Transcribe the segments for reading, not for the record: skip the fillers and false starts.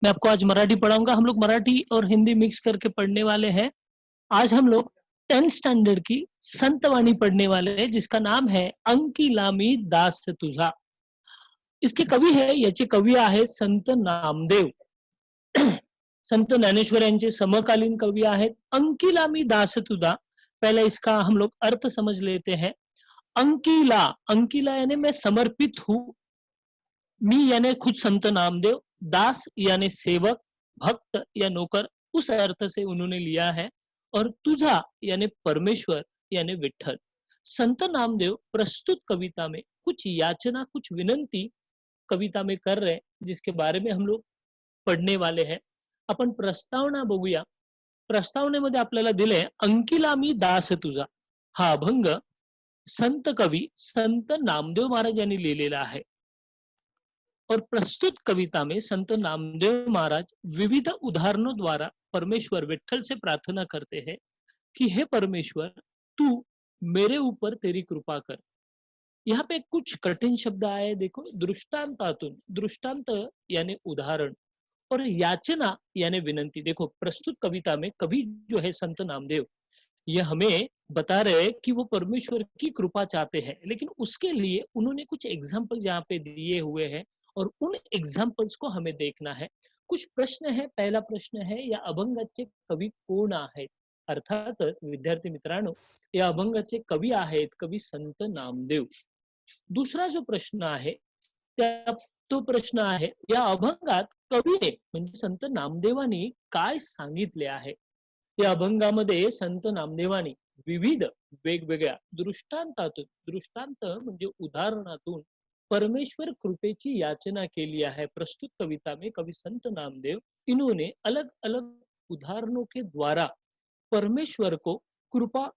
मैं आपको आज मराठी पढ़ाऊंगा। हम लोग मराठी और हिंदी मिक्स करके पढ़ने वाले हैं। आज हम लोग 10th स्टैंडर्ड की संतवाणी पढ़ने वाले हैं, जिसका नाम है अंकिलामी दास तुझा। इसके कवी है, याचे कवी आहे संत नामदेव. संत ज्ञानेश्वर यांचे समकालीन कवि आहेत अंकिलामी दास तुझा. पहले इसका हम लोग अर्थ समझ लेते हैं. अंकिला, अंकिला यानी मैं समर्पित हूँ. मी यानी खुद संत नामदेव, दास यानी सेवक, भक्त या नौकर, उस अर्थ से उन्होंने लिया है. और तुझा यानी परमेश्वर यानी विठल. संत नामदेव प्रस्तुत कविता में कुछ याचना, कुछ विनंती कविता में कर रहे हैं, जिसके बारे में हम लोग पढ़ने वाले हैं. आपण प्रस्तावना बघूया. प्रस्तावनेमध्ये आपल्याला दिले अंकिला मी दास तुझा. हा अभंग संत कवी संत नामदेव महाराज यांनी लिहिलेला आहे. और प्रस्तुत कविता में संत नामदेव महाराज विविध उदाहरणों द्वारा परमेश्वर विठल से प्रार्थना करते हैं कि हे परमेश्वर, तू मेरे ऊपर तेरी कृपा कर. यहाँ पे कुछ कठिन शब्द आए, देखो. दृष्टांतातून, दृष्टांत यानी उदाहरण, और याचना यानी विनंती. देखो, प्रस्तुत कविता में कवि जो है संत नामदेव, ये हमें बता रहे हैं कि वो परमेश्वर की कृपा चाहते हैं, लेकिन उसके लिए उन्होंने कुछ एग्जाम्पल यहाँ पे दिए हुए हैं और उन एग्जाम्पल्स को हमें देखना है. कुछ प्रश्न है. पहला प्रश्न है, या अभंगाचे कवी कोण आहेत? अर्थातच विद्यार्थी मित्रांनो, या अभंगाचे कवी आहेत कवी संत नामदेव. दुसरा जो प्रश्न आहे, त्या तो प्रश्न आहे, या अभंगात कवीने म्हणजे संत नामदेवानी काय सांगितले आहे? या अभंगामध्ये संत नामदेवानी विविध वेगवेगळ्या दृष्टांतातून, दृष्टांत म्हणजे उदाहरणातून परमेश्वर कृपेची याचना केली है. प्रस्तुत कविता में कवि संत नामदेव इन्होंने अलग अलग उदाहरणों के द्वारा परमेश्वर को कृपा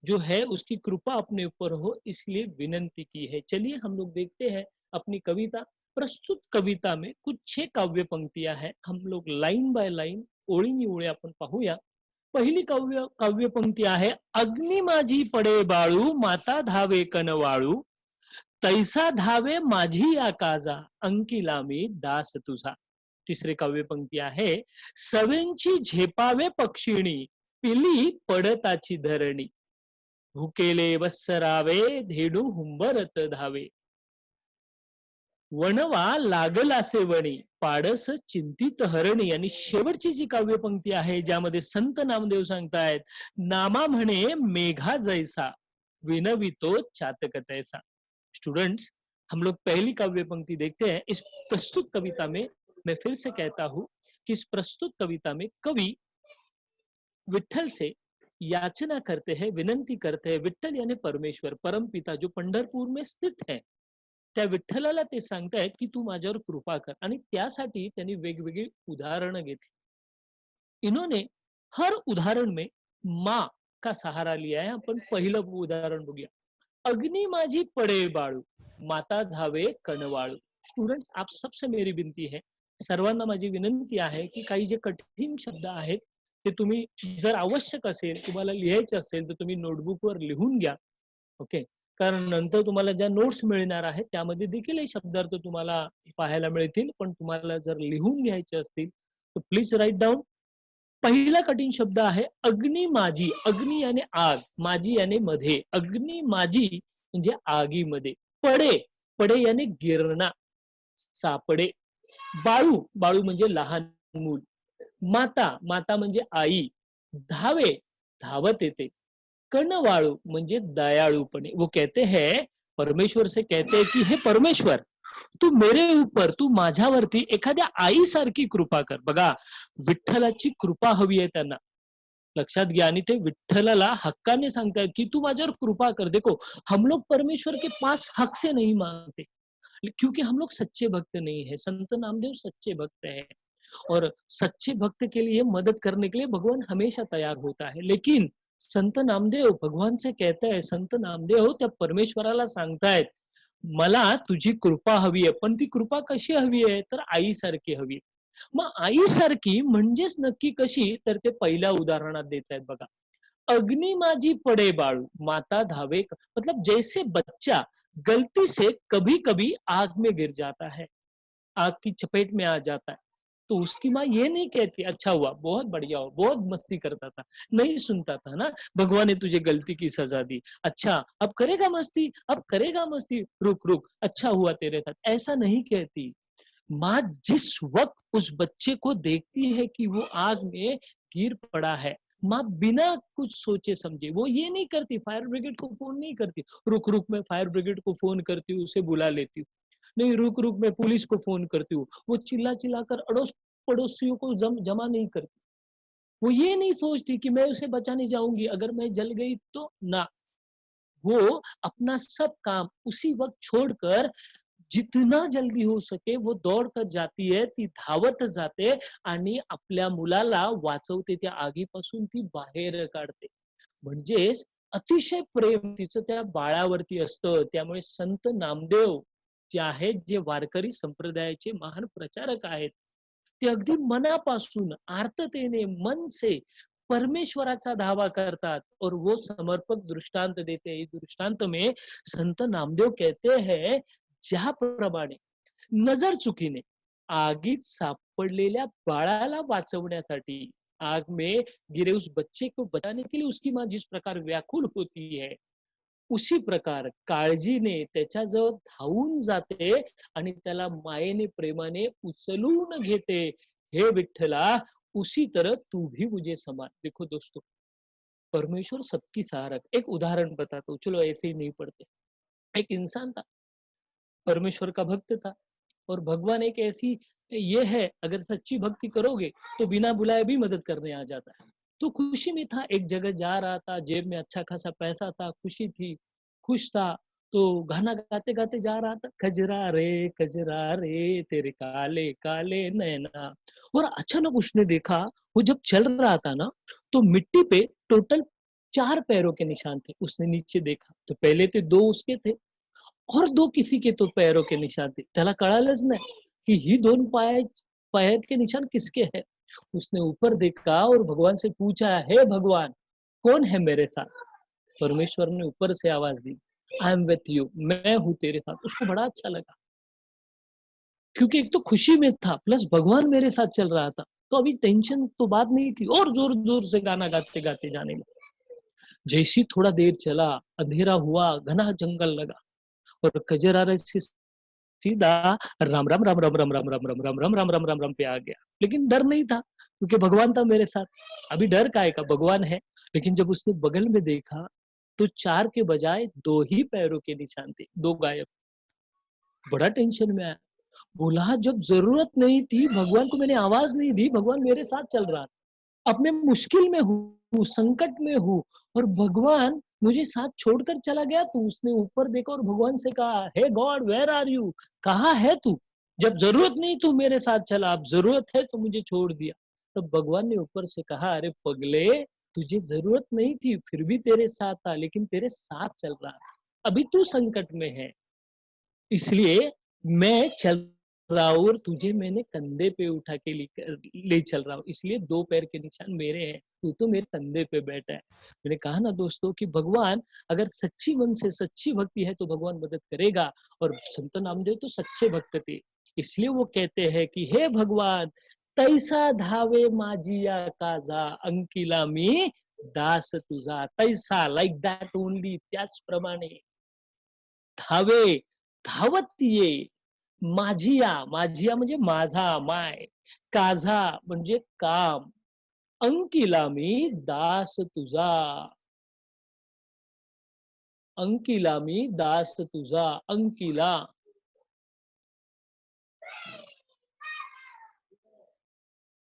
जो है उसकी कृपा अपने ऊपर हो इसलिए विनंती की है. चलिए हम लोग देखते हैं अपनी कविता. प्रस्तुत कविता में कुछ 6 काव्य पंक्तियां हैं. हम लोग लाइन बाय लाइन, ओळीनी ओळी आपण पाहूया. पहिली काव्य पंक्ती आहे, अग्नी माझी पडे बाळू, माता धावे कनवाळू, तैसा धावे माझी या काजा, अंकिला मी दास तुझा. तिसरे काव्य पंक्ती आहे, सवेंची झेपावे पक्षिणी, पिली पडताची धरणी, भुकेले वत्सरावे, धेडू हुंबरत धावे, वनवा लागला सेवणी, पाडस चिंतित हरणी. आणि शेवटची जी काव्य पंक्ती आहे, ज्यामध्ये संत नामदेव सांगतायत, नामा म्हणे मेघा जैसा, विनवितो चातक तैसा. स्टूडेंट्स, हम लोग पहली काव्य पंक्ति देखते हैं. इस प्रस्तुत कविता में मैं फिर से कहता हूं कि इस प्रस्तुत कविता में कवि विठल से याचना करते हैं, विनंती करते हैं. विठल यानी परमेश्वर, परम पिता, जो पंढरपूर में स्थित है, त्या विठ्ठलाला ते सांगतायत की तू माझ्यावर कृपा कर. आणि त्यासाठी त्यांनी वेगवेगळी उदाहरणं घेतली. इन्होंने हर उदाहरण में माँ का सहारा लिया है. आपण पहिलं उदाहरण बघूया. अग्नि माझी पडे बाळू, माता धावे कणवाळू. स्टूडेंट्स, आप सबसे मेरी विनती है, सर्वांना माझी विनंती आहे की काही जे कठीण शब्द आहेत ते तुम्ही, जर आवश्यक असेल, तुम्हाला लिहायचे असेल, तर तुम्ही नोटबुकवर लिहून घ्या. ओके. कारण नंतर तुम्हाला ज्या नोट्स मिळणार आहेत त्यामध्ये देखील हे शब्दार्थ तुम्हाला पाहायला मिळतील. पण तुम्हाला जर लिहून घ्यायचे असतील तर प्लीज राईट डाऊन. पहिला कठीण शब्द आहे अग्नी माझी. अग्नी याने आग, माझी याने मध्ये. अग्नी माझी म्हणजे आगीमध्ये. पडे, पडे याने गिरणा, सापडे. बाळू, बाळू म्हणजे लहान मूल. माता, माता म्हणजे आई. धावे, धावत येते. कणवाळू म्हणजे दयाळूपणे. वो कहते हैं, परमेश्वर से कहते हैं कि हे परमेश्वर, तू मेरे ऊपर, तू माझ्यावरती एखाद्या आईसारखी कृपा कर. बघा, विठ्ठलाची कृपा हवी आहे त्यांना, लक्षात घ्या. आणि ते विठ्ठलाला हक्काने सांगतायत की तू माझ्यावर कृपा कर. देखो, हम लोग परमेश्वर के पास हक से नहीं मांगते, क्योंकि हम लोग सच्चे भक्त नहीं है. संत नामदेव सच्चे भक्त है, और सच्चे भक्त के लिए मदद करने के लिए भगवान हमेशा तैयार होता है. लेकिन संत नामदेव भगवान से कहते हैं, संत नामदेव त्या परमेश्वराला सांगतायत, मला तुझी कृपा हवी आहे. पण ती कृपा कशी हवी आहे? तर आईसारखी हवी. मग आईसारखी म्हणजेच नक्की कशी? तर ते पहिल्या उदाहरणात देत आहेत बघा. अग्नि माझी पडे बाळू, माता धावे, मतलब जैसे बच्चा गलती से कभी कभी आग में गिर जाता है, आग की चपेट में आ जाता है, तो उसकी माँ ये नहीं कहती अच्छा हुआ, बहुत बढ़िया हुआ, बहुत मस्ती करता था। नहीं सुनता था ना, भगवान ने तुझे गलती की सज़ा दी। अच्छा, अब करेगा मस्ती, अब करेगा मस्ती, रुक, रुक, अच्छा हुआ तेरे साथ, ऐसा नहीं कहती। माँ जिस वक़्त उस बच्चे को देखती है कि वो आग में गिर पड़ा है, माँ बिना कुछ सोचे समझे, वो ये नहीं करती, फायर ब्रिगेड को फ़ोन नहीं करती, रुक, रुक मैं फायर ब्रिगेड को फ़ोन करती हूँ, उसे बुला लेती हूँ। नहीं रुक, रुक मैं पुलिस को फ़ोन करती हूँ। वो चिल्ला-चिल्ला कर अड़ोस-पड़ोसियों को जमा नहीं करती। वो ये नहीं सोचती कि मैं उसे बचाने जाऊँगी, अगर मैं जल गई तो ना। वो अपना सब काम उसी वक़्त छोड़कर जितना जल्दी हो सके वो दौड़ कर जाती आहे. ती धावत जाते आणि आपल्या मुलाला वाचवते. त्या आगीपासून ती बाहेर काढते. म्हणजेच अतिशय प्रेम तिचं त्या बाळावरती असतं. त्यामुळे संत नामदेव जे आहेत, जे वारकरी संप्रदायाचे महान प्रचारक आहेत, ते अगदी मनापासून, आर्ततेने, मन से परमेश्वराचा धावा करतात और वो समर्पक दृष्टांत देते हैं. इस दृष्टांत में संत नामदेव कहते हैं, ज्याप्रमाणे नजर चुकीने आगीत सापडलेल्या बाळाला वाचवण्यासाठी आग में गिरे उस बच्चे को बचाने के लिए उसकी माँ जिस प्रकार व्याकुल होती है, उसी प्रकार काळजीने त्याच्याजवळ धावून जाते आणि त्याला मायेने, प्रेमाने उचलून घेते. हे विठ्ठला, उसी तरह तू भी मुझे संभाल. देखो दोस्तों, परमेश्वर सबकी सहारा. एक उदाहरण बताता हूँ, चलो ऐसे ही नहीं पढ़ते. एक इंसान था, परमेश्वर का भक्त था और भगवान एक ऐसी ये है, अगर सच्ची भक्ति करोगे तो बिना बुलाए भी मदद करने आ जाता है. तो खुशी में था, एक जगह जा रहा था, जेब में अच्छा खासा पैसा था, खुशी थी, खुश था. तो गाना गाते गाते जा रहा था, कजरा रे तेरे काले काले नैना. और अचानक उसने देखा, वो जब चल रहा था ना, तो मिट्टी पे टोटल 4 पैरों के निशान थे. उसने नीचे देखा तो पहले तो 2 उसके थे और 2 किसी के तो पैरों के निशान थे. त्याला कळालंच नाही की ही 2 पैर के निशान किसके हैं. उसने ऊपर देखा और भगवान से पूछा, हे भगवान, कौन है मेरे साथ? परमेश्वर ने ऊपर से आवाज दी, आई एम विथ यू, मैं हूँ तेरे साथ. उसको बड़ा अच्छा लगा, क्योंकि एक तो खुशी में था, प्लस भगवान मेरे साथ चल रहा था. तो अभी टेंशन तो बात नहीं थी और जोर-जोर से गाना गाते-गाते जाने लगा. जैसे ही थोड़ा देर चला, अंधेरा हुआ, घना जंगल लगा और कजरारे से सीधा राम राम राम राम राम राम राम राम राम राम राम राम राम राम पे आ गया. लेकिन डर नहीं था, क्योंकि भगवान था मेरे साथ. अभी डर काहे का, भगवान है. लेकिन जब उसने बगल में देखा, तो 4 के बजाय 2 ही पैरों के निशान थे, 2 गायब. बड़ा टेंशन में आया. बोला जब जरूरत नहीं थी, भगवान को मैंने आवाज नहीं दी, भगवान मेरे साथ चल रहा था. अब मैं मुश्किल में हूँ, संकट में हूँ और भगवान मुझे साथ छोड़कर चला गया. तो उसने ऊपर देखा और भगवान से कहा, हे गॉड वेयर आर यू? कहाँ है तू? जब जरूरत नहीं तू मेरे साथ चला, अब जरूरत है तो मुझे छोड़ दिया. तब भगवान ने ऊपर से कहा, अरे पगले, तुझे जरूरत नहीं थी फिर भी तेरे साथ था, लेकिन तेरे साथ चल रहा था. अभी तू संकट में है, इसलिए मैं चल रहा हूँ और तुझे मैंने कंधे पे उठा के ले चल रहा हूँ. इसलिए 2 पैर के निशान मेरे हैं, तू तो मेरे कंधे पे बैठा है. मैंने कहा ना दोस्तों कि भगवान अगर सच्ची मन से सच्ची भक्ति है तो भगवान मदद करेगा. और संत नामदेव तो सच्चे भक्त थे. इसलिए वो कहते हैं कि हे भगवान, तैसा धावे माझिया काजा, अंकिला मी दास तुझा. तैसा, लाइक दॅट ओनली, त्याचप्रमाणे धावे, धावत ये. माझिया, माझिया म्हणजे माझा, माय. काझा म्हणजे काम. अंकिला मी दास तुझा. अंकिला मी दास तुझा. अंकिला.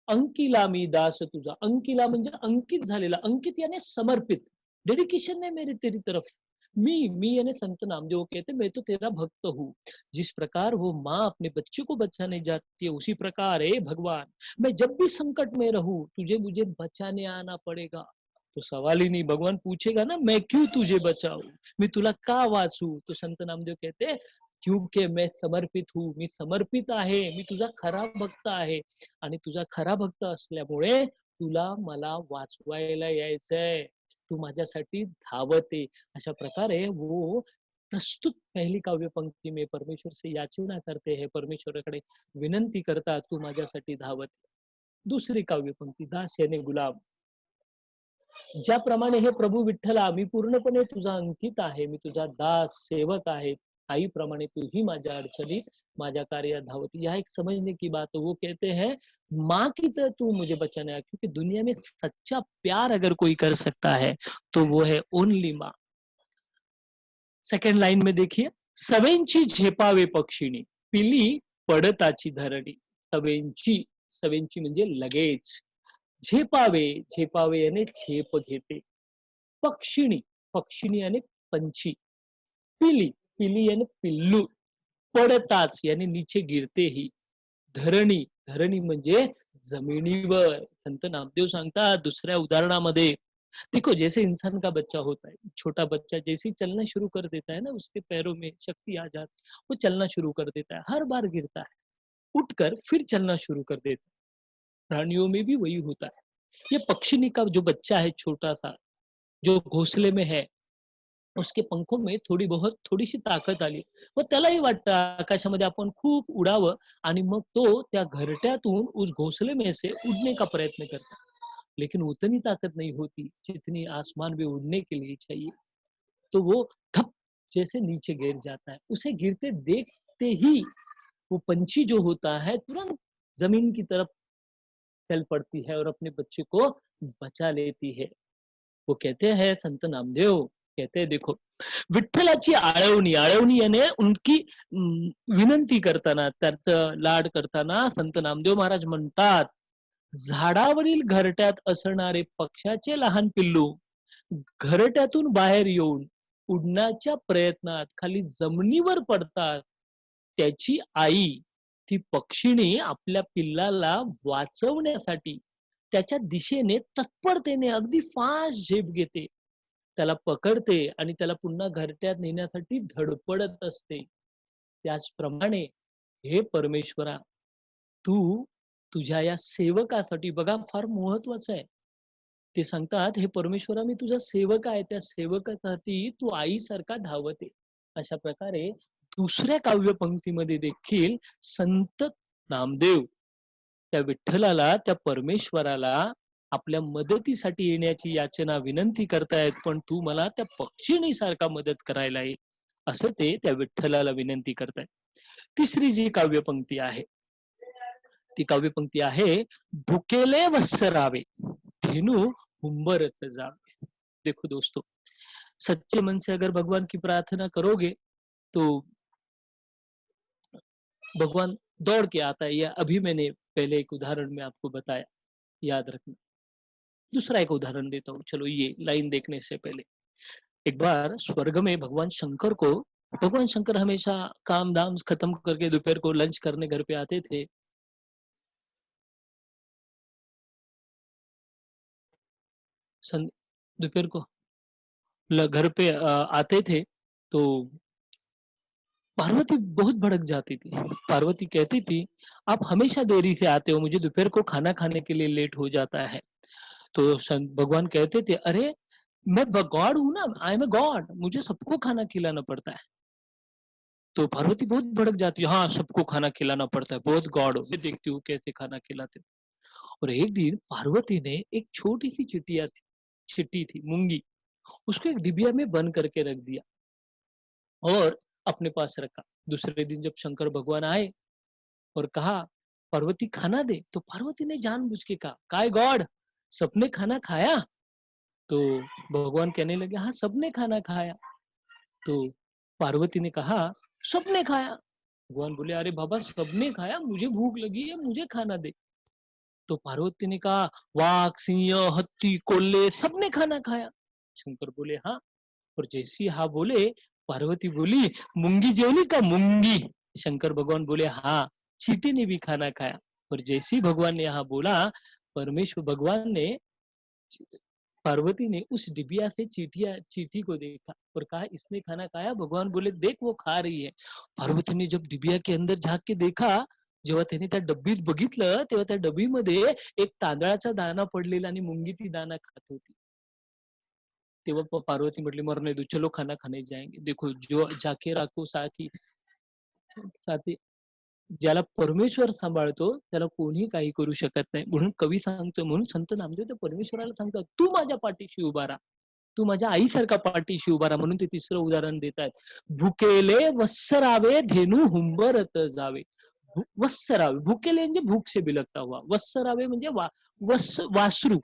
अंकिला मी दास तुझा. अंकिला म्हणजे अंकित झालेला. अंकित यानी समर्पित. डेडिकेशन है मेरी तेरी तरफ. मी यानी संत नामदेव कहते मैं तो तेरा भक्त हूँ. जिस प्रकार वो माँ अपने बच्चे को बचाने जाती है, उसी प्रकार हे भगवान, मैं जब भी संकट में रहूं, तुझे मुझे बचाने आना पड़ेगा. तो सवाल ही नहीं, भगवान पूछेगा ना, मैं क्यों तुझे बचाऊं, मी तुला का वाचू. तो संत नामदेव कहते, क्योंकि मैं समर्पित हूँ, मी समर्पित आहे, मी तुझा खरा भक्त आहे. आणि तुझा खरा भक्त असल्यामुळे तुला मला वाचवायला यायचंय. तू माझ्यासाठी धावत ये. अशा प्रकारे वो प्रस्तुत पहली काव्य पंक्ति में परमेश्वर से याचना करते हैं, परमेश्वराकडे विनंती करतात, तू माझ्यासाठी धावत ये. दुसरी काव्य पंक्ती, दास याने गुलाम. ज्याप्रमाणे हे प्रभू विठ्ठला, मी पूर्णपणे तुझा अंकित आहे, मी तुझा दास सेवक आहे. आईप्रमाणे तू ही माझ्या अडचणीत माझ्या कार्यात धावती. यह एक समझने की बात है. वो कहते हैं माँ की तरह तू मुझे बचाने आया, क्योंकि दुनिया में सच्चा प्यार अगर कोई कर सकता है तो वो है ओनली माँ. सेकंड लाइन में देखिए, सवेंची झेपावे पक्षिणी, पिली पडताची धरणी. सवेंची, सवेंची म्हणजे लगेच. झेपावे, झेपावे याने झेप घेते. पक्षिणी, पक्षिणी याने पंछी. पिली, पिली याने पिल्लू. पडताच यानी नीचे गिरते ही. धरणी, धरणी म्हणजे जमिनीवर. संत नामदेव सांगतात दुसऱ्या उदाहरणामध्ये, देखो जैसे इंसान का बच्चा होता है, छोटा बच्चा जैसे ही चलना शुरू कर देता है ना, उसके पैरों में शक्ति आ जाती, वो चलना शुरू कर देता है, हर बार गिरता है, उठकर फिर चलना शुरू कर देता है. प्राणियों में भी वही होता है. ये पक्षिणी का जो बच्चा है छोटा सा, जो घोंसले में है, उसके पंखों में थोडीशी ताकद आली. मग त्यालाही वाटतं आकाशामध्ये आपण खूप उडावं आणि मग तो त्या घरट्यातून उस घोंसले में से उड़ने का प्रयत्न करता है. लेकिन उतनी ताकत नहीं होती जितनी आसमान में उड़ने के लिए चाहिए. तो वो धप जैसे नीचे गिर जाता है. उसे गिरते देखते ही वो पंछी जो होता है तुरंत जमीन की तरफ चल पड़ती है और अपने बच्चे को बचा लेती है. वो कहते हैं संत नामदेव, कहते हैं देखो, विठ्ठलाची आळवणी, आळवणी याने उनकी विनंती करताना, त्याचं लाड करताना संत नामदेव महाराज म्हणतात, झाडावरील घरट्यात असणारे पक्षाचे लहान पिल्लू घरट्यातून बाहेर येऊन उडण्याच्या प्रयत्नात खाली जमिनीवर पडतात. त्याची आई, ती पक्षिणी आपल्या पिल्लाला वाचवण्यासाठी त्याच्या दिशेने तत्परतेने अगदी फास्ट झेप घेते. त्याला पकडते आणि त्याला पुन्हा घरट्यात नेण्यासाठी धडपडत असते. त्याचप्रमाणे हे परमेश्वरा, तू तुझ्या या सेवकासाठी बघा फार महत्वाचं आहे. ते सांगतात, "हे परमेश्वरा, मी तुझा सेवक आहे. त्या सेवकासाठी तू आईसारखा धावत आहे." अशा प्रकारे दुसऱ्या काव्यपंक्तीमध्ये देखील संत नामदेव त्या विठ्ठलाला, त्या परमेश्वराला आपल्या मदतीसाठी येण्याची याचना, विनंती करतायत, पण तू मला त्या पक्षिणीसारखा मदत करायला ये, असं ते त्या विठ्ठलाला विनंती करतायत. तिसरी जी काव्यपंक्ती आहे, ती काव्यपंक्ती आहे, भुकेले वत्सरावे, धेनु हुंबरत जावे. देखो दोस्तों, सच्चे मन से अगर भगवान की प्रार्थना करोगे तो भगवान दौड़ के आता है. या अभी मैंने पहले एक उदाहरण में आपको बताया, याद रखना. दूसरा एक उदाहरण देता हूँ, चलो ये लाइन देखने से पहले. एक बार स्वर्ग में भगवान शंकर हमेशा काम धाम खत्म करके दोपहर को लंच करने घर पे आते थे. दोपहर को घर पे आते थे तो पार्वती बहुत भड़क जाती थी. पार्वती कहती थी, आप हमेशा देरी से आते हो, मुझे दोपहर को खाना खाने के लिए लेट हो जाता है. तो भगवान कहते थे, अरे मैं गॉड हूं ना, आई एम ए गॉड, मुझे सबको खाना खिलाना पड़ता है. तो पार्वती बहुत भड़क जाती है, हाँ सबको खाना खिलाना पड़ता है, बहुत गॉड हो, मैं देखती हूँ कैसे खाना खिलाते हो. और एक दिन पार्वती ने एक छोटी सी चिट्टी थी मूंगी, उसको एक डिबिया में बंद करके रख दिया और अपने पास रखा. दूसरे दिन जब शंकर भगवान आए और कहा, पार्वती खाना दे, तो पार्वती ने जानबूझ के कहा, काय गॉड, सबने खाना खाया? तो भगवान कहने लगे, हाँ सबने खाना खाया. तो पार्वती ने कहा, सबने खाया. भगवान बोले, अरे बाबा सबने खाया, मुझे भूख लगी है, मुझे खाना दे. तो पार्वती ने कहा, वाघ, सिंह, हत्ती, कोल्हे सबने खाना खाया. शंकर बोले, हाँ. और जैसी हाँ बोले, पार्वती बोली, मूंगी जेवली का मूंगी? शंकर भगवान बोले, हाँ, चींटी ने भी खाना खाया. और जैसे ही भगवान ने यहाँ बोला, परमेश्वर भगवान ने, पार्वती ने उस डिबिया से चींटी को देखा और कहा, इसने खाना खाया? भगवान बोले, देख वो खा रही है. पार्वती ने जब डिबिया के अंदर झाक के देखा, जेव्हा त्याने त्या डब्बीत बघितलं, तेव्हा त्या डब्बीमध्ये एक तांदळाचा दाणा पडलेला आणि मुंगी ती दाणा खात होती. तेव्हा पार्वती म्हटली, "मरने दो, चलो खाना खाने जाएंगे." देखो, जो जाके राखो साकी साथी, ज्याला परमेश्वर सांभाळतो त्याला कोणी काही करू शकत नाही. म्हणून कवी सांगतो, म्हणून संत नामदेव त्या परमेश्वराला सांगतात, "तू माझ्या पाठीशी उभा राहा. तू माझ्या आईसारखा पाठीशी उभा राहा." म्हणून ते तिसरं उदाहरण देतात. "भुकेले वत्सरावे धेनू हुंबरत जावे." वत्सरावे, भुकेले म्हणजे भूक से बिलकता हुआ. वत्सरावे म्हणजे वासरू.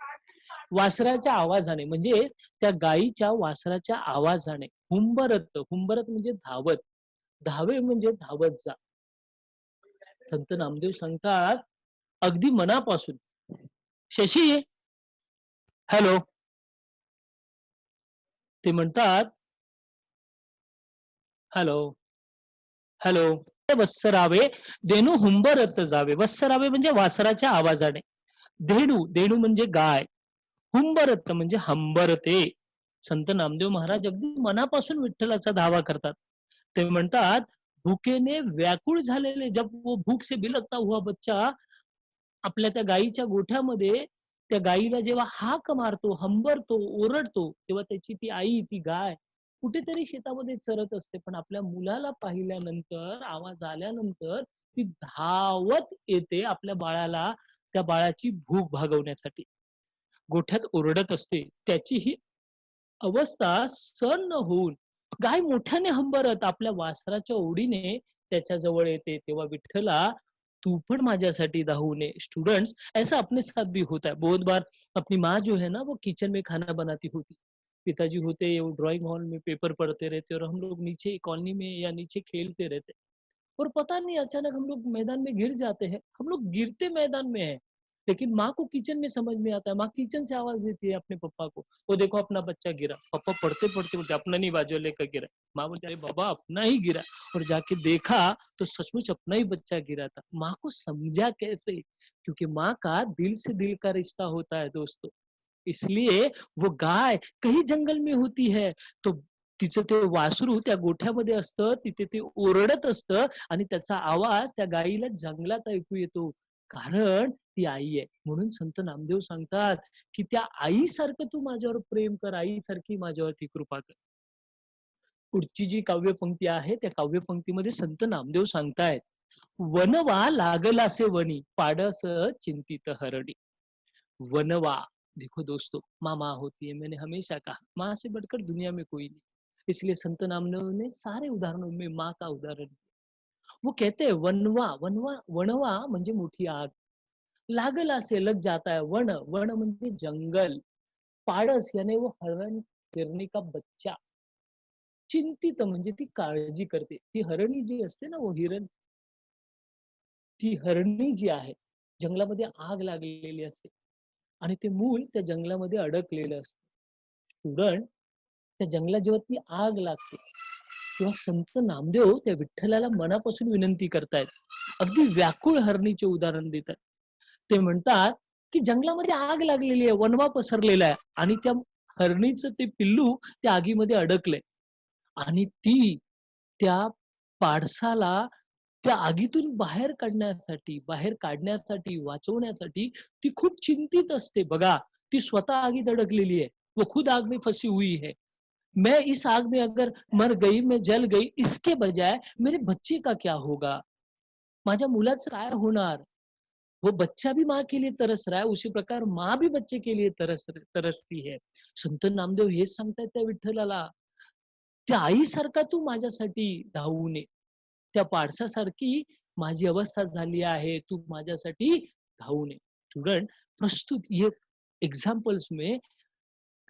वासराच्या आवाजाने म्हणजे त्या गायीच्या वासराच्या आवाजाने हुंबरत, हुंबरत म्हणजे धावत. धावे म्हणजे धावत जा. संत नामदेव सांगतात अगदी मनापासून. शशी, हॅलो. ते म्हणतात, हॅलो, हॅलो. वत्सरावे धेनू हुंबरत जावे. वत्सरावे म्हणजे वासराच्या आवाजाने. धेनू, धेनू म्हणजे गाय. हुंबरत म्हणजे हंबरते. संत नामदेव महाराज अगदी मनापासून विठ्ठलाचा धावा करतात. ते म्हणतात, भुकेने व्याकुळ झालेले, जब वो भूक से बिलकता हुआ बच्चा आपल्या त्या गायीच्या गोठ्यामध्ये त्या गायीला जेव्हा हाक मारतो, हंबरतो, ओरडतो, तेव्हा त्याची ती आई, ती गाय कुठेतरी शेतामध्ये चरत असते. पण आपल्या मुलाला पाहिल्यानंतर, आवाज आल्यानंतर ती धावत येते आपल्या बाळाला, त्या बाळाची भूक भागवण्यासाठी. गोठ्यात ओरडत असते. त्याची ही अवस्था सहन न होऊन गाय मोठ्याने हंबरत आपल्या वासराच्या ओढीने त्याच्या जवळ येते. तेव्हा विठ्ठला, तू पण माझ्यासाठी धावून ये. स्टूडेंट्स, ऐसा अपने साथ भी होता है बहुत बार. अपनी माँ जो है ना, वो किचन में खाना बनाती होती, पिताजी होते वो ड्राइंग हॉल में पेपर पढ़ते रहते, और हम लोग नीचे कॉलोनी में या नीचे खेलते रहते, और पता नहीं अचानक हम लोग मैदान में गिर जाते हैं। हम लोग गिरते मैदान में हैं, लेकिन माँ को किचन में समझ में आता है। माँ किचन से आवाज़ देती है अपने पापा को, "वो देखो अपना बच्चा गिरा।" पापा पढ़ते-पढ़ते बोलते, "अपना नहीं, बाजू वाले का गिरा।" माँ बोलती, "अरे बाबा, अपना ही गिरा।" और जाके देखा तो सचमुच अपना ही बच्चा गिरा था। माँ को समझा कैसे? क्योंकि माँ का दिल से दिल का रिश्ता होता है दोस्तों। इसलिए वो गाय कहीं जंगल में होती है, तो तिचं ते वासरू त्या गोठ्यामध्ये असतं, तिथे ते ओरडत असतं आणि त्याचा आवाज त्या गायीला जंगलात ऐकू येतो. कारण ती आई आहे. म्हणून संत नामदेव सांगतात, की त्या आईसारखं तू माझ्यावर प्रेम कर, आईसारखी माझ्यावरती कृपा कर. पुढची जी काव्यपंक्ती आहे, त्या काव्यपंक्तीमध्ये संत नामदेव सांगतायत, "वनवा लागलासे वनी, पाडस चिंतित हरणी." वनवा, देखो दोस्तों, माँ माँ होती है, मैंने हमेशा कहा माँ से बढ़कर दुनिया में कोई नहीं। इसलिए संत नामदेव ने सारे उदाहरणों में माँ का उदाहरण दिया। वो कहते हैं वनवा, वनवा, वणवा म्हणजे मोठी आग, लागल असे लग जाता है वन, वन म्हणजे जंगल, पाडस यानी वो हरण हिरणी का बच्चा, चिंतित म्हणजे ती काळजी करते, ती हरणी जी असते ना, वो हिरण, ती हरणी जी आहे जंगलामध्ये आग लागलेली असते आणि ते मूल त्या जंगलामध्ये अडकलेलं असतं. स्टुडंट, त्या जंगलात जेव्हा ती आग लागते, तेव्हा संत नामदेव त्या विठ्ठलाला मनापासून विनंती करतायत. अगदी व्याकुळ हरणीचे उदाहरण देतात. ते म्हणतात, की जंगलामध्ये आग लागलेली आहे, वणवा पसरलेला आहे आणि त्या हरणीचं ते पिल्लू त्या आगीमध्ये अडकलंय आणि ती त्या पाडसाला त्या आगीतून बाहेर काढण्यासाठी, वाचवण्यासाठी ती खूप चिंतित असते बघा. ती स्वतः आगीत अडकलेली आहे. वो खुद आग में फंसी हुई है. मैं इस आग में अगर मर गई, मैं जल गई, इसके बजाय मेरे बच्चे का क्या होगा? माझ्या मुलाचं काय होणार? वो बच्चा भी माँ के लिए तरस रहा है, उसी प्रकार माँ भी बच्चे के लिए तरसती है. संत नामदेव हेच सांगतायत त्या विठ्ठलाला, त्या आईसारखा तू माझ्यासाठी धावून ये. त्या पाडसासारखी माझी अवस्था झाली आहे, तू माझ्यासाठी धावून ये. स्टूडेंट, प्रस्तुत ये एग्जाम्पल्स में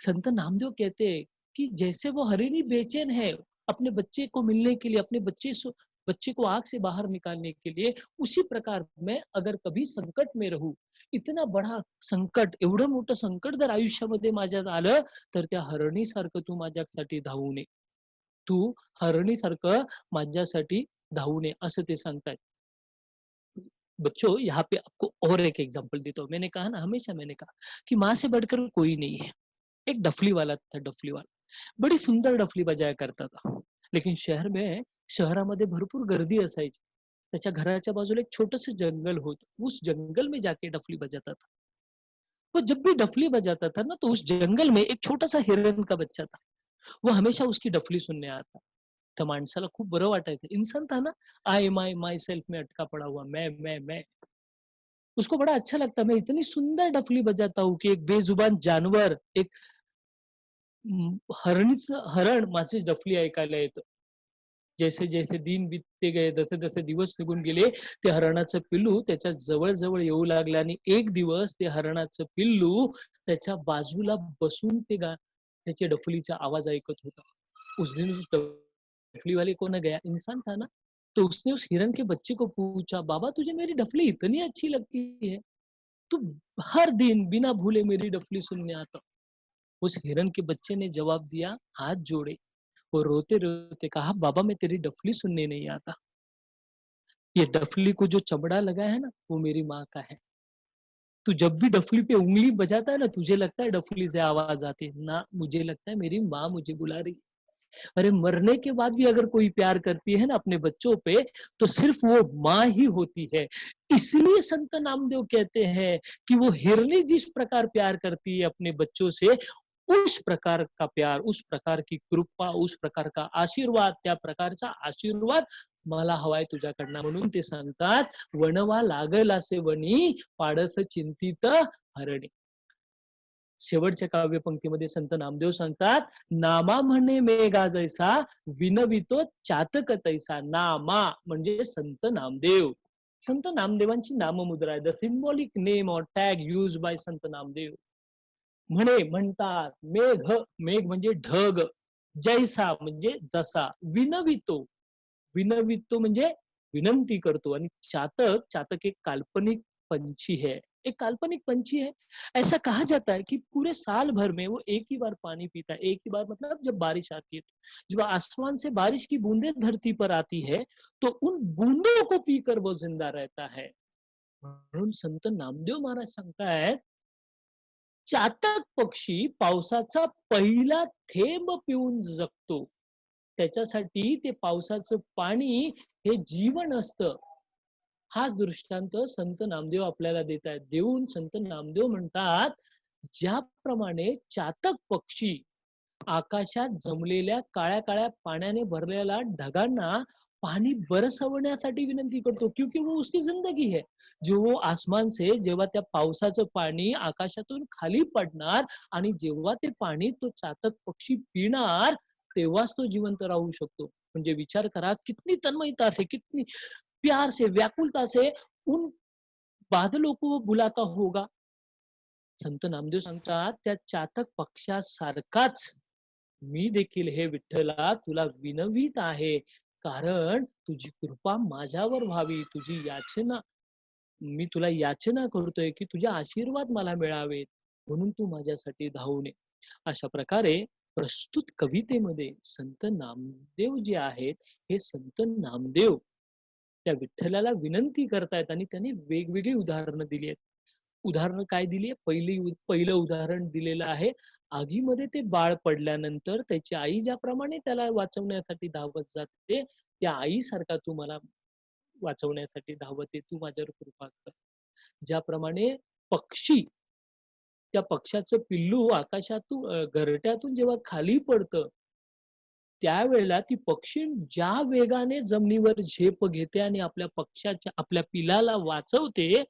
संत नामदेव कहते हैं कि जैसे वो हरिणी बेचैन है अपने बच्चे को मिलने के लिए, अपने बच्चे को आग से बाहर निकालने के लिए, उसी प्रकार मैं अगर कभी संकट में रहूं, इतना बडा संकट, एवढं मोठं संकट जर आयुष्यामध्ये माझ्यात आलं, तर त्या हरणीसारखं तू माझ्यासाठी धावून ये. तू हरणीसारखं माझ्यासाठी धावून ये, असं ते सांगतायत. बच्चों, यहाँ पे आपको और एक एग्जांपल देता हूँ. मैंने कहा ना, हमेशा मैंने कहा कि माँ से बढ़कर कोई नहीं है. एक डफली वाला था, डफली वाला. बड़ी सुंदर डफली बजाया करता था. लेकिन शहरामध्ये भरपूर गर्दी असायची. त्याच्या घराच्या बाजूला एक छोटंसं जंगल होतं. उस जंगल में जाके डफली बजाता था. वो जब भी डफली बजाता था ना, तो उस जंगल में एक छोटा-सा हिरण का बच्चा था. वो हमेशा उसकी डफली सुनने आता. त्या माणसाला खूप बरं वाटायचं. इंसान था ना, आय, माय, माय सेल्फ में अटका पड़ा हुआ, मैं. उसको बड़ा अच्छा लगता, मैं इतनी सुंदर डफली बजाता हूँ कि एक बेजुबान जानवर, एक हरण माझी डफली ऐकायला येतं. जैसे-जैसे दिन बीतते गए, जसे-जसे दिवस निघून गेले, ते हरणाचं पिल्लू त्याच्या जवळ-जवळ येऊ लागलं आणि एक दिवस ते हरणाचं पिल्लू त्याच्या बाजूला बसून त्याच्या डफलीचा आवाज ऐकत होता. उस दिन उस डफली वाले को ना गया इंसान था ना, तो उसने उस हिरन के बच्चे को पूछा, "बाबा तुझे मेरी डफली इतनी अच्छी लगती है, तू हर दिन बिना भूले मेरी डफली सुनने आता." उस हिरन के बच्चे ने जवाब दिया, हाथ जोड़े और रोते-रोते कहा, "बाबा मैं तेरी डफली सुनने नहीं आता। ये डफली को जो चमड़ा लगा है ना, वो मेरी माँ का है। तू जब भी डफली पे उँगली बजाता है ना, तुझे लगता है डफली से आवाज़ आती है। ना, मुझे लगता है मेरी माँ मुझे बुला रही है। अरे मरने के बाद भी अगर कोई प्यार करती है ना अपने बच्चों पे, तो सिर्फ़ वो माँ ही होती है। इसलिए संत नामदेव कहते हैं कि वो हिरनी जिस प्रकार प्यार करती है अपने बच्चों से, उस प्रकार का प्यार, उस प्रकार की कृपा, उस प्रकार का आशीर्वाद, त्या प्रकारचा आशीर्वाद मला हवाय तुझ्याकडनं. म्हणून ते सांगतात, "वणवा लागल असे वनी, पाडस चिंतित हरणी." शेवटच्या काव्यपंक्तीमध्ये संत नामदेव सांगतात, "नामा म्हणे मेघा जैसा, विनवितो चातक तैसा." नामा म्हणजे संत नामदेव. संत नामदेवांची नाममुद्रा आहे. The symbolic name or tag used by संत नामदेव. म्हणे म्हणतात, मेघ म्हणजे ढग, जैसा म्हणजे जसा, विनवितो विनवितो म्हणजे विनंती करतो आणि चातक एक काल्पनिक पंछी है, एक काल्पनिक पंछी है। ऐसा कहा जाता है कि पूरे साल भर में वो एक ही बार पानी पीता है, एक ही बार मतलब जब बारिश आती है, जब आसमान से बारिश की बूंदें धरती पर आती है, तो उन बूंदों को पीकर वो जिंदा रहता है. म्हणून संत नामदेव महाराज सांगतायत, चातक पक्षी पावसाचा पहिला थेंब पिऊन जगतो. त्याच्यासाठी ते पावसाचं पाणी हे जीवन असतं. हाच दृष्टांत संत नामदेव आपल्याला देत आहेत. देऊन संत नामदेव म्हणतात, ज्याप्रमाणे चातक पक्षी आकाशात जमलेल्या काळ्या-काळ्या पाण्याने भरलेल्या ढगांना पाणी बरसवण्यासाठी विनंती करतो, क्योंकि वो उसकी ज़िंदगी है. जो वो आसमान से जेव्हा त्या पावसाचं पाणी आकाशातून खाली पडणार आणि जेव्हा ते पाणी तो चातक पक्षी पिणार, तेव्हाच तो जिवंत राहू शकतो. म्हणजे विचार करा कितनी तन्मयता से, कितनी प्यार से, व्याकुलता से उन बादलों को वो बुलाता होगा. संत नामदेव सांगतात, त्या चातक पक्ष्यासारखाच मी देखील हे विठ्ठला तुला विनवीत आहे. कारण तुझी कृपा माझ्यावर व्हावी. मी तुला याचना करतोय, की तुझे आशीर्वाद मला मिळावेत. म्हणून तू माझ्यासाठी धावून ये. अशा प्रकारे प्रस्तुत कवितेमध्ये संत नामदेव जे आहेत, हे संत नामदेव त्या विठ्ठलाला विनंती करतायत आणि त्यांनी वेगवेगळी उदाहरणं दिली आहेत. उदाहरणं काय दिली आहे? पहिलं उदाहरण दिलेलं आहे. आगीमध्ये ते बाळ पडल्यानंतर त्याची आई ज्याप्रमाणे त्याला वाचवण्यासाठी धावत जाते, त्या आईसारखा तू मला वाचवण्यासाठी धावते, तू माझ्यावर कृपा कर. ज्याप्रमाणे पक्षी, त्या पक्षाचं पिल्लू घरट्यातून जेव्हा खाली पडतं, त्यावेळेला ती पक्षी ज्या वेगाने जमिनीवर झेप घेते आणि आपल्या पिलाला वाचवते,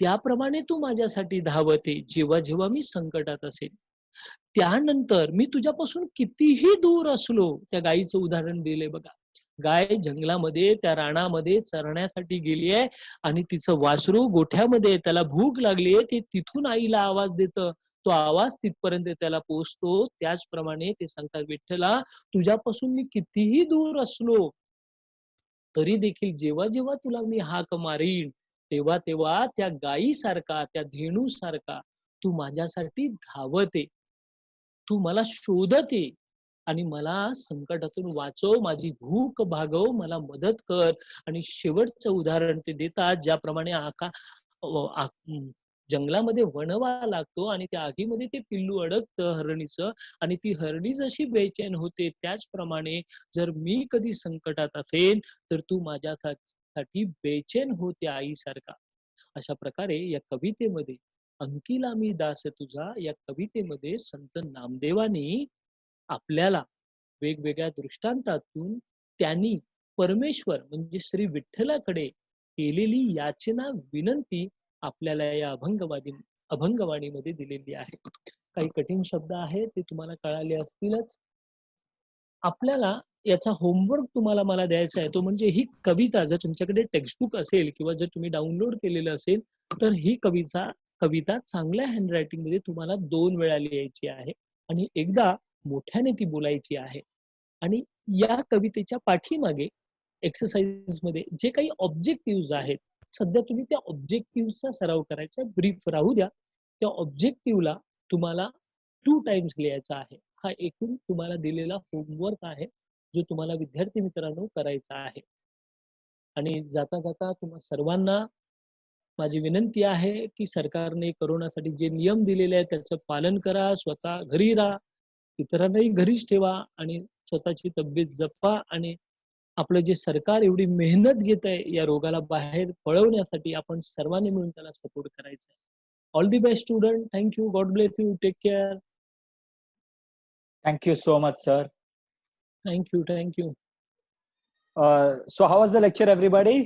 त्याप्रमाणे तू माझ्यासाठी धावत आहे, जेव्हा-जेव्हा मी संकटात असेल. त्यानंतर मी तुझ्यापासून कितीही दूर असलो, त्या गायीचं उदाहरण दिलंय बघा. गाय जंगलामध्ये, त्या रानामध्ये चरण्यासाठी गेली आहे आणि तिचं वासरू गोठ्यामध्ये आहे. त्याला भूक लागली आहे. ते तिथून आईला आवाज देतं. तो आवाज तिथपर्यंत त्याला पोहोचतो. त्याचप्रमाणे ते सांगतात, "विठ्ठला, तुझ्यापासून मी कितीही दूर असलो, तरी देखील जेव्हा-जेव्हा तुला मी हाक मारीन, तेव्हा-तेव्हा त्या गायीसारखा, त्या धेनूसारखा तू माझ्यासाठी धावत ये. तू मला शोधत ये आणि मला संकटातून वाचव, माझी भूक भागव, मला मदत कर." आणि शेवटचं उदाहरण ते देतात, ज्याप्रमाणे अ, आ जंगलामध्ये वणवा लागतो आणि त्या आगीमध्ये ते पिल्लू अडकतं हरणीचं आणि ती हरणी जशी बेचैन होते, त्याचप्रमाणे जर मी कधी संकटात असेन, तर तू माझ्यासाठी बेचैन हो त्या आईसारखा. अशा प्रकारे या कवितेमध्ये अंकिला मी दास तुझा या कवितेमध्ये संत नामदेवांनी आपल्याला वेगवेगळ्या दृष्टांतातून त्यांनी परमेश्वर म्हणजे श्री विठ्ठलाकडे केलेली याचना विनंती आपल्याला या अभंगवाणीमध्ये दिलेली आहे. काही कठीण शब्द आहेत ते तुम्हाला कळाले असतीलच. आपल्याला याचा होमवर्क तुम्हाला मला द्यायचा आहे तो म्हणजे ही कविता जर तुमच्याकडे टेक्स्टबुक असेल किंवा जर तुम्ही डाउनलोड केलेलं असेल तर ही कविता चांगल्या हँडरायटिंग मध्ये तुम्हाला 2 वेळा लिहायची आहे आणि एकदा मोठ्याने ती बोलायची आहे. आणि या कवितेच्या पाठीमागे एक्सरसाइज मध्ये जे काही ऑब्जेक्टिव्ह आहेत सध्या तुम्ही त्या ऑब्जेक्टिव्हचा सराव करायचा. ब्रीफ राहू द्या. त्या ऑब्जेक्टिव्हला तुम्हाला 2 टाइम्स लिहायचा आहे. हा एकूण तुम्हाला दिलेला होमवर्क आहे जो तुम्हाला विद्यार्थी मित्रांनो करायचा आहे. आणि जाता जाता तुम्हा सर्वांना माझी विनंती आहे की सरकारने कोरोनासाठी जे नियम दिलेले आहेत त्याचं पालन करा. स्वतः घरी राहा. इतरांनाही घरीच ठेवा आणि स्वतःची तब्येत जपा आणि आपलं जे सरकार एवढी मेहनत घेत आहे या रोगाला बाहेर पळवण्यासाठी आपण सर्वांनी मिळून त्याला सपोर्ट करायचा आहे. All the best student. Thank you. God bless you. Take care. Thank you so much, sir. Thank you. Thank you. So how was the lecture, everybody?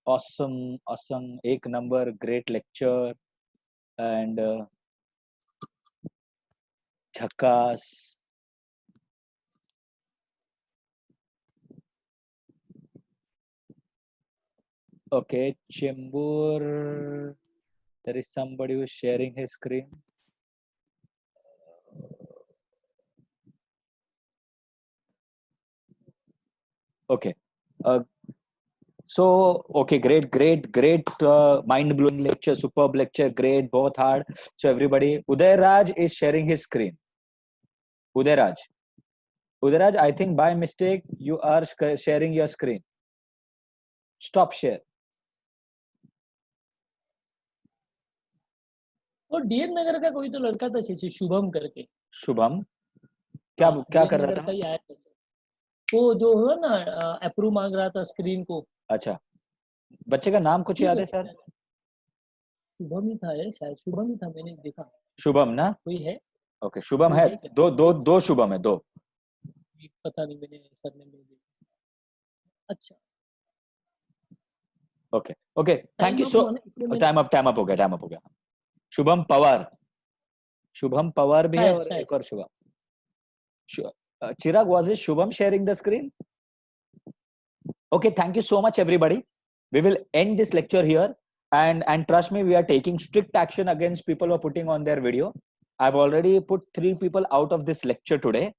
Awesome. Ek number, great lecture. And jhakas. Okay, Chembur. There is somebody who is sharing his screen. Okay. So, okay, great, mind-blowing lecture, superb lecture, great, both hard. So everybody, Uday Raj is sharing his screen. Uday Raj, I think by mistake you are sharing your screen. Stop share. और DM नगर का कोई तो लड़का था शुभम करके. शुभम क्या कर रहा था? ही आया था वो जो है ना अप्रूव मांग रहा था स्क्रीन को. अच्छा, बच्चे का नाम कुछ याद है सर? शुभम ही था शायद. शुभम ही था, मैंने देखा. शुभम ना? कोई है? ओके, शुभम है. दो शुभम है. 2 पता नहीं, मैंने सर ने नहीं देखा. अच्छा. Okay. Thank you so. Time up हो गया. शुभम पवार भी है और एक और Shubham. Chirag, was it Shubham sharing the screen? Okay, thank you so much, everybody. We will end this lecture here. And trust me, we are taking strict action against people who are putting on their video. I've already put 3 people out of this lecture today.